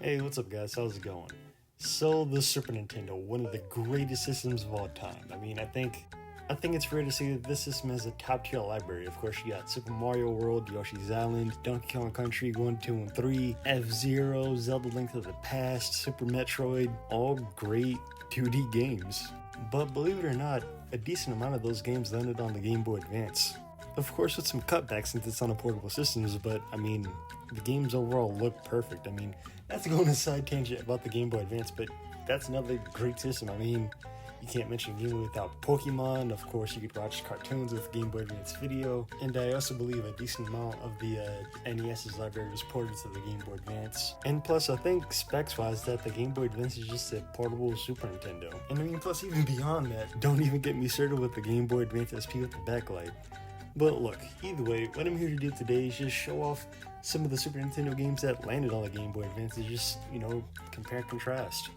Hey, what's up guys? How's it going? So the Super Nintendo, one of the greatest systems of all time. I think it's fair to say that this system has a top tier library. Of course, you got Super Mario World, Yoshi's Island, Donkey Kong Country 1, 2, and 3, F-Zero, Zelda Link to the Past, Super Metroid, all great 2D games. But believe it or not, a decent amount of those games landed on the Game Boy Advance. Of course, with some cutbacks since it's on a portable systems, but the games overall look perfect. Not to go on a side tangent about the Game Boy Advance, but that's another great system. You can't mention a game without Pokemon. Of course, you could watch cartoons with Game Boy Advance video, and I also believe a decent amount of the NES's library was ported to the Game Boy Advance. And plus, I think specs-wise that the Game Boy Advance is just a portable Super Nintendo. And plus even beyond that, don't even get me started with the Game Boy Advance SP with the backlight. But look, either way, what I'm here to do today is just show off some of the Super Nintendo games that landed on the Game Boy Advance and just, compare and contrast.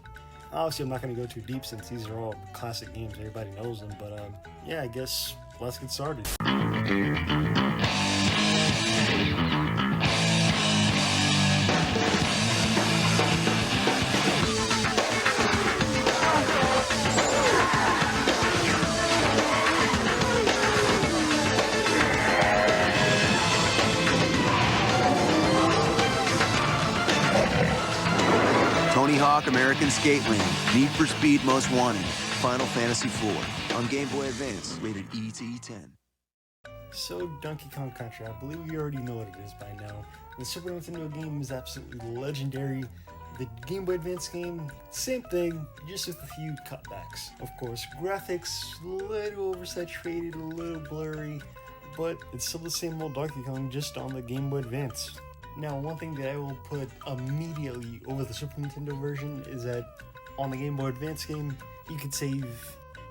Obviously, I'm not going to go too deep since these are all classic games, everybody knows them, but yeah, I guess let's get started. Tony Hawk American Skateland, Need for Speed Most Wanted, Final Fantasy IV, on Game Boy Advance, rated E to E10. So, Donkey Kong Country, I believe you already know what it is by now. The Super Nintendo game is absolutely legendary. The Game Boy Advance game, same thing, just with a few cutbacks. Of course, graphics, a little oversaturated, a little blurry, but it's still the same old Donkey Kong, just on the Game Boy Advance. Now, one thing that I will put immediately over the Super Nintendo version is that on the Game Boy Advance game, you could save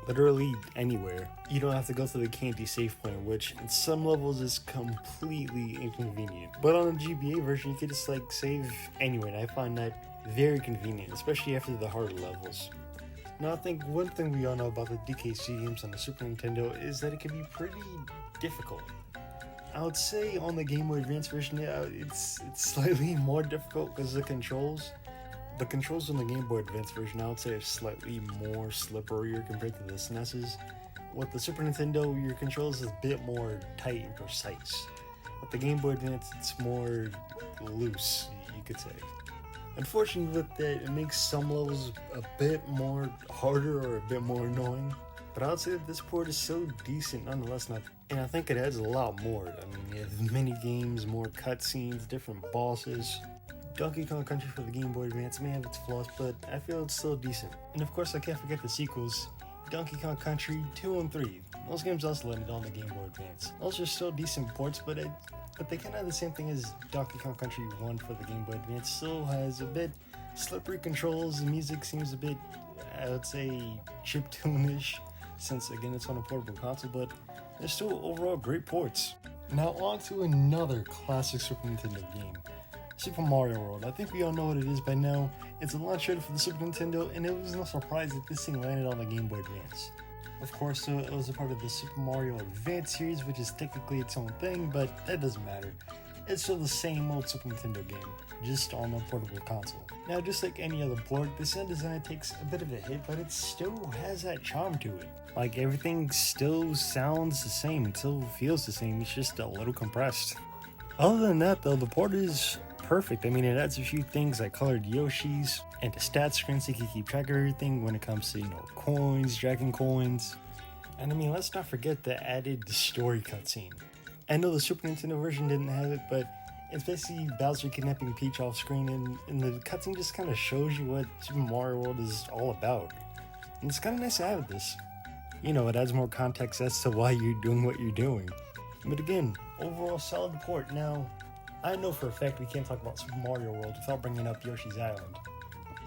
literally anywhere. You don't have to go to the candy save point, which in some levels is completely inconvenient. But on the GBA version, you could just save anywhere, and I find that very convenient, especially after the harder levels. Now, I think one thing we all know about the DKC games on the Super Nintendo is that it can be pretty difficult. I would say on the Game Boy Advance version, it's slightly more difficult because the controls on the Game Boy Advance version, I would say, are slightly more slipperier compared to the SNES's. With the Super Nintendo, your controls is a bit more tight and precise. With the Game Boy Advance, it's more loose, you could say. Unfortunately with that, it makes some levels a bit more harder or a bit more annoying. But I would say that this port is so decent nonetheless, and I think it adds a lot more. You have mini games, more cutscenes, different bosses. Donkey Kong Country for the Game Boy Advance may have its flaws, but I feel it's still decent. And of course, I can't forget the sequels, Donkey Kong Country 2 and 3. Those games also landed on the Game Boy Advance. Those are still decent ports, but they kind of have the same thing as Donkey Kong Country 1 for the Game Boy Advance. Still has a bit slippery controls, the music seems a bit, I would say, chiptune-ish, since again it's on a portable console, but they're still overall great ports. Now on to another classic Super Nintendo game, Super Mario World. I think we all know what it is by now. It's a launch title for the Super Nintendo, and it was no surprise that this thing landed on the Game Boy Advance. Of course, it was a part of the Super Mario Advance series, which is technically its own thing, but that doesn't matter. It's still the same old Super Nintendo game, just on a portable console. Now, just like any other port, the sound design takes a bit of a hit, but it still has that charm to it. Everything still sounds the same, it still feels the same, it's just a little compressed. Other than that though, the port is perfect. It adds a few things like colored Yoshis, and a stat screen so you can keep track of everything when it comes to, coins, dragon coins. And let's not forget the added story cutscene. I know the Super Nintendo version didn't have it, but it's basically Bowser kidnapping Peach off screen, and the cutscene just kind of shows you what Super Mario World is all about. And it's kind of nice to have this. It adds more context as to why you're doing what you're doing. But again, overall solid port. Now, I know for a fact we can't talk about Super Mario World without bringing up Yoshi's Island.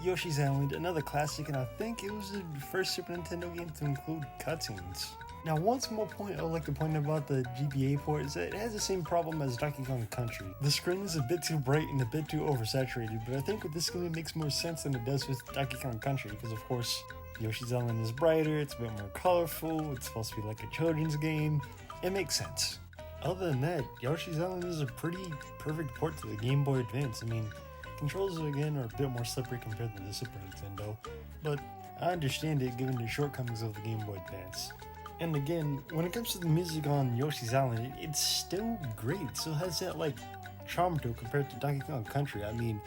Yoshi's Island, another classic, and I think it was the first Super Nintendo game to include cutscenes. Now, one small point I would like to point out about the GBA port is that it has the same problem as Donkey Kong Country. The screen is a bit too bright and a bit too oversaturated, but I think with this game it makes more sense than it does with Donkey Kong Country, because of course, Yoshi's Island is brighter, it's a bit more colorful, it's supposed to be like a children's game. It makes sense. Other than that, Yoshi's Island is a pretty perfect port to the Game Boy Advance. Controls again are a bit more slippery compared to the Super Nintendo, but I understand it given the shortcomings of the Game Boy Advance. And again, when it comes to the music on Yoshi's Island, it's still great. It still has that like charm to it compared to Donkey Kong Country. I mean,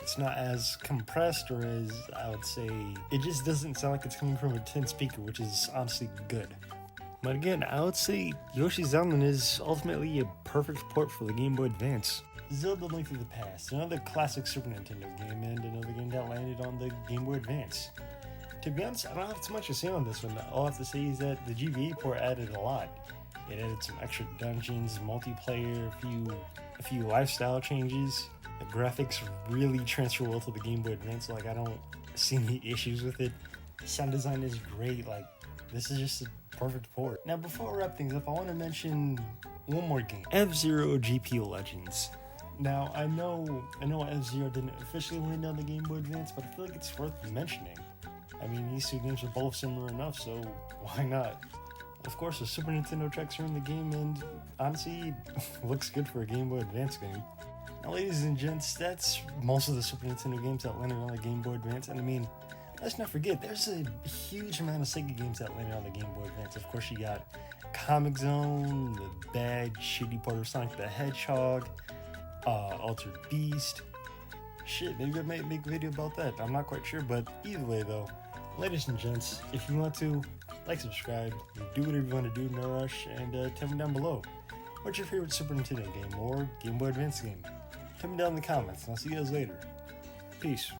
it's not as compressed or as, I would say, it just doesn't sound like it's coming from a tin speaker, which is honestly good. But again, I would say Yoshi's Island is ultimately a perfect port for the Game Boy Advance. Zelda Link to the Past, another classic Super Nintendo game and another game that landed on the Game Boy Advance. To be honest, I don't have too much to say on this one. All I have to say is that the GBA port added a lot. It added some extra dungeons, multiplayer, a few lifestyle changes. The graphics really transfer well to the Game Boy Advance, like I don't see any issues with it. Sound design is great, like this is just a perfect port. Now before I wrap things up, I want to mention one more game, F-Zero GP Legends. Now I know F-Zero didn't officially land on the Game Boy Advance, but I feel like it's worth mentioning. I mean, these two games are both similar enough, so why not? Of course, the Super Nintendo tracks are in the game, and honestly, looks good for a Game Boy Advance game. Now, ladies and gents, that's most of the Super Nintendo games that landed on the Game Boy Advance, and I mean, let's not forget, there's a huge amount of Sega games that landed on the Game Boy Advance. Of course, you got Comic Zone, the bad, shitty part of Sonic the Hedgehog, Altered Beast. Shit, maybe I might make a video about that. I'm not quite sure, but either way, though, ladies and gents, if you want to, like, subscribe, do whatever you want to do, no rush, and tell me down below, what's your favorite Super Nintendo game or Game Boy Advance game? Tell me down in the comments, and I'll see you guys later. Peace.